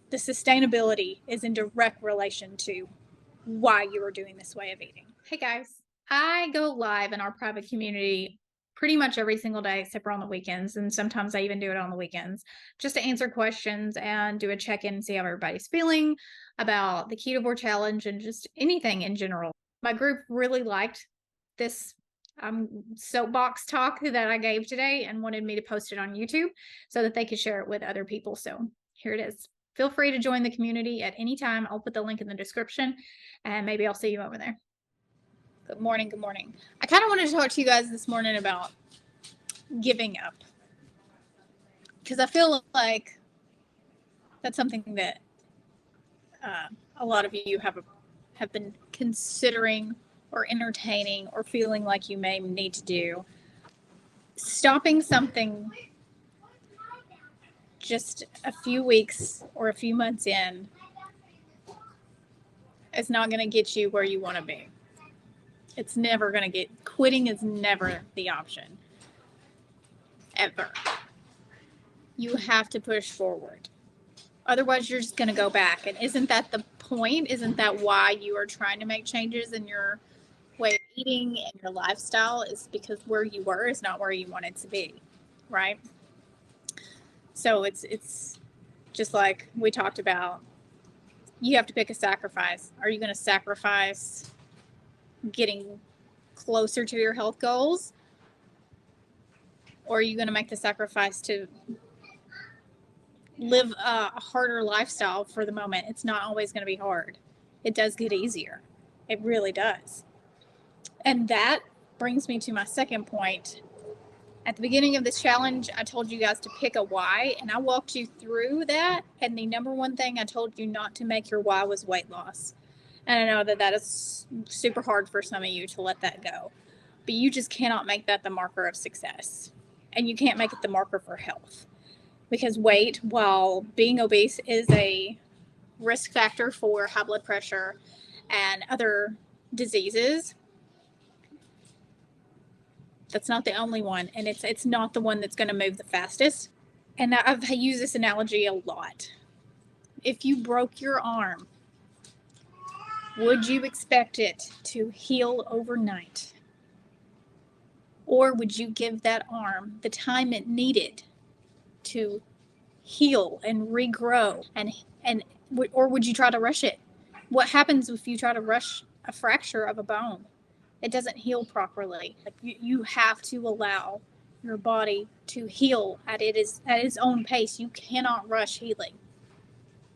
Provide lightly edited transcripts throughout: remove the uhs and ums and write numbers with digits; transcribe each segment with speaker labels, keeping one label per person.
Speaker 1: the sustainability is in direct relation to why you are doing this way of eating. Hey guys, I go live in our private community pretty much every single day except for on the weekends, and sometimes I even do it on the weekends just to answer questions and do a check-in and see how everybody's feeling about the ketovore challenge and just anything in general. My group really liked this soapbox talk that I gave today and wanted me to post it on YouTube so that they could share it with other people. So here it is. Feel free to join the community at any time. I'll put the link in the description and maybe I'll see you over there. Good morning. Good morning. I kind of wanted to talk to you guys this morning about giving up, because I feel like that's something that a lot of you have been considering or entertaining or feeling like you may need to do. Stopping something just a few weeks or a few months in is not going to get you where you want to be. It's never going to quitting is never the option. Ever. You have to push forward. Otherwise, you're just going to go back. And isn't that the point? Isn't that why you are trying to make changes in your way of eating and your lifestyle? Is because where you were is not where you wanted to be, right? So it's just like we talked about. You have to pick a sacrifice. Are you going to sacrifice getting closer to your health goals? Or are you going to make the sacrifice to live a harder lifestyle for the moment? It's not always going to be hard. It does get easier. It really does. And that brings me to my second point. At the beginning of this challenge, I told you guys to pick a why, and I walked you through that. And the number one thing I told you not to make your why was weight loss. And I know that is super hard for some of you to let that go. But you just cannot make that the marker of success. And you can't make it the marker for health. Because weight, while being obese is a risk factor for high blood pressure and other diseases, that's not the only one. And it's not the one that's going to move the fastest. And I've used this analogy a lot. If you broke your arm, would you expect it to heal overnight? Or would you give that arm the time it needed to heal and regrow, or would you try to rush it? What happens if you try to rush a fracture of a bone? It doesn't heal properly. Like you have to allow your body to heal at its own pace. You cannot rush healing.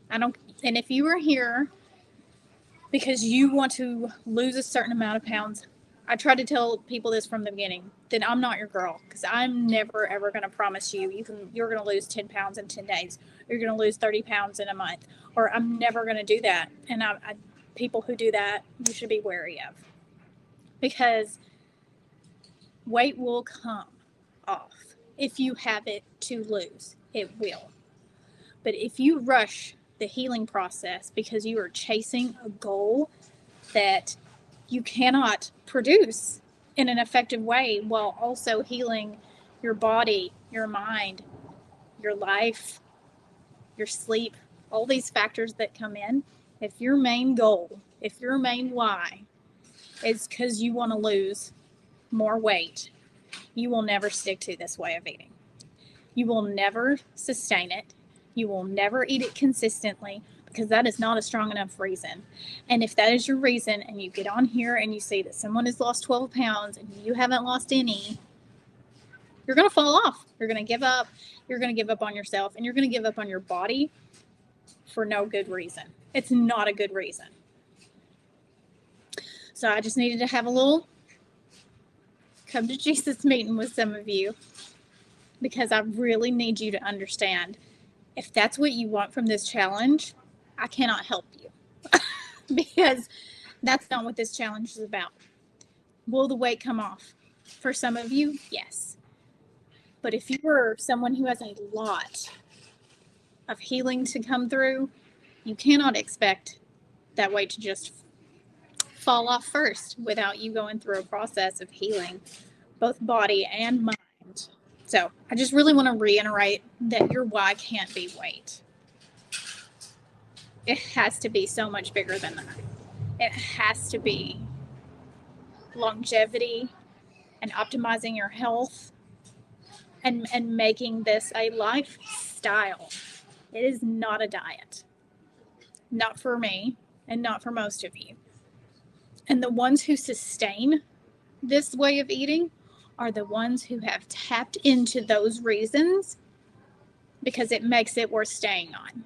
Speaker 1: And if you are here because you want to lose a certain amount of pounds, I try to tell people this from the beginning, that I'm not your girl, because I'm never, ever going to promise you're going to lose 10 pounds in 10 days. You're going to lose 30 pounds in a month, or I'm never going to do that. And people who do that, you should be wary of, because weight will come off. If you have it to lose, it will. But if you rush the healing process because you are chasing a goal that you cannot produce in an effective way while also healing your body, your mind, your life, your sleep, all these factors that come in. If your main goal, if your main why is because you want to lose more weight, you will never stick to this way of eating. You will never sustain it. You will never eat it consistently, because that is not a strong enough reason. And if that is your reason, and you get on here and you see that someone has lost 12 pounds and you haven't lost any, you're going to fall off. You're going to give up. You're going to give up on yourself, and you're going to give up on your body for no good reason. It's not a good reason. So I just needed to have a little come to Jesus meeting with some of you, because I really need you to understand, if that's what you want from this challenge, I cannot help you because that's not what this challenge is about. Will the weight come off? For some of you, yes. But if you're someone who has a lot of healing to come through, you cannot expect that weight to just fall off first without you going through a process of healing both body and mind. So I just really want to reiterate that your why can't be weight. It has to be so much bigger than that. It has to be longevity and optimizing your health and making this a lifestyle. It is not a diet. Not for me and not for most of you. And the ones who sustain this way of eating are the ones who have tapped into those reasons because it makes it worth staying on.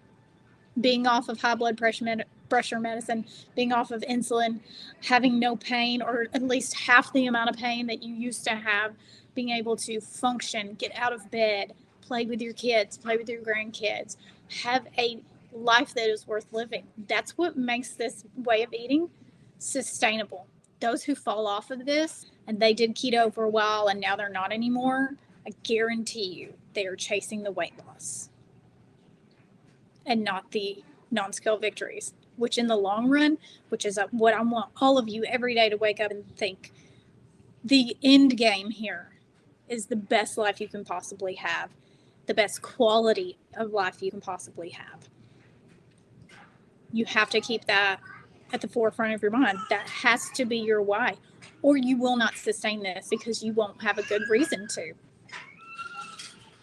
Speaker 1: Being off of high blood pressure medicine, being off of insulin, having no pain or at least half the amount of pain that you used to have, being able to function, get out of bed, play with your kids, play with your grandkids, have a life that is worth living. That's what makes this way of eating sustainable. Those who fall off of this and they did keto for a while and now they're not anymore, I guarantee you they are chasing the weight loss and not the non-scale victories, which in the long run, which is what I want all of you every day to wake up and think, the end game here is the best life you can possibly have, the best quality of life you can possibly have. You have to keep that at the forefront of your mind. That has to be your why, or you will not sustain this because you won't have a good reason to.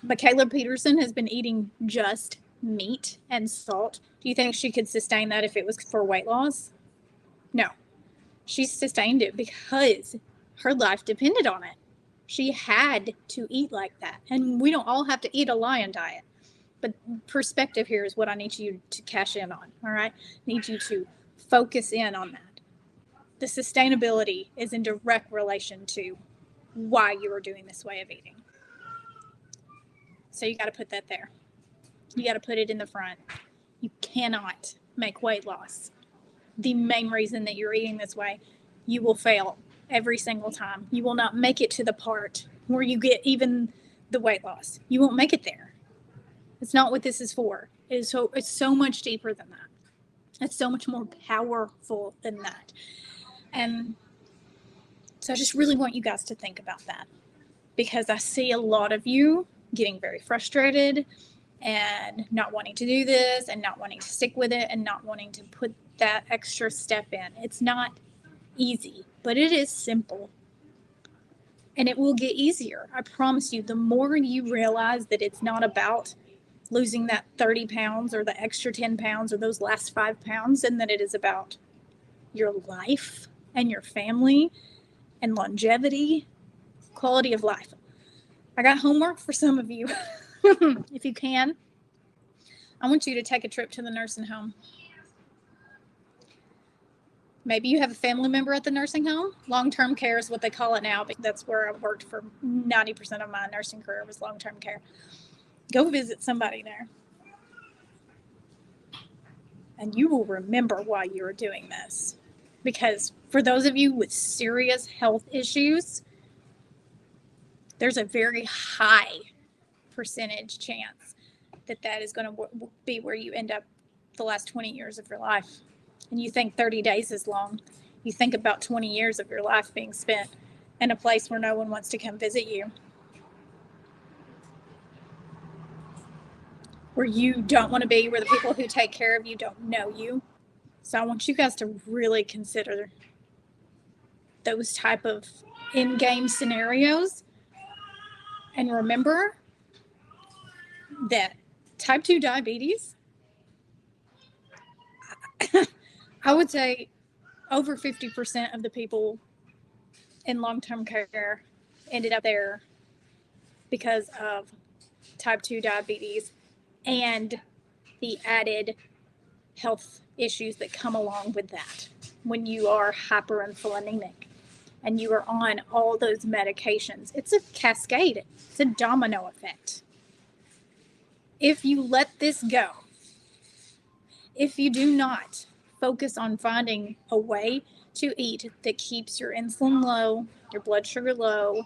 Speaker 1: Michaela Peterson has been eating just meat and salt. Do you think she could sustain that if it was for weight loss? No. She sustained it because her life depended on it. She had to eat like that. And we don't all have to eat a lion diet. But perspective here is what I need you to cash in on, all right? I need you to focus in on that. The sustainability is in direct relation to why you are doing this way of eating. So you got to put that there. You got to put it in the front. You cannot make weight loss the main reason that you're eating this way. You will fail every single time. You will not make it to the part where you get even the weight loss. You won't make it there. It's not what this is for. It's so much deeper than that. It's so much more powerful than that. And so I just really want you guys to think about that, because I see a lot of you getting very frustrated and not wanting to do this and not wanting to stick with it and not wanting to put that extra step in. It's not easy, but it is simple. And it will get easier. I promise you, the more you realize that it's not about losing that 30 pounds or the extra 10 pounds or those last 5 pounds, and that it is about your life and your family and longevity, quality of life. I got homework for some of you. If you can, I want you to take a trip to the nursing home. Maybe you have a family member at the nursing home. Long-term care is what they call it now, but that's where I worked for 90% of my nursing career was long-term care. Go visit somebody there. And you will remember why you are doing this. Because for those of you with serious health issues, there's a very high percentage chance that is going to be where you end up the last 20 years of your life. And you think 30 days is long. You think about 20 years of your life being spent in a place where no one wants to come visit you, where you don't want to be, where the people who take care of you don't know you. So I want you guys to really consider those type of in-game scenarios. And remember that type 2 diabetes, I would say over 50% of the people in long-term care ended up there because of type 2 diabetes and the added health issues that come along with that when you are hyperinsulinemic and you are on all those medications. It's a cascade. It's a domino effect. If you let this go, if you do not focus on finding a way to eat that keeps your insulin low, your blood sugar low,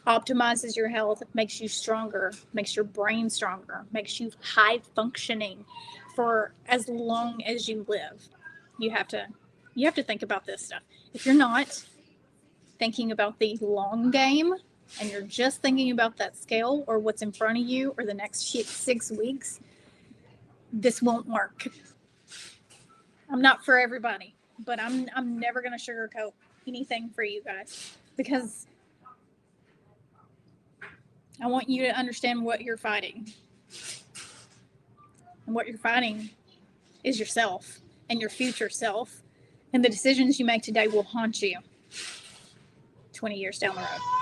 Speaker 1: optimizes your health, makes you stronger, makes your brain stronger, makes you high functioning for as long as you live, you have to think about this stuff. If you're not thinking about the long game and you're just thinking about that scale or what's in front of you or the next 6 weeks, this won't work. I'm not for everybody, but I'm never going to sugarcoat anything for you guys, because I want you to understand what you're fighting. And what you're fighting is yourself and your future self. And the decisions you make today will haunt you 20 years down the road.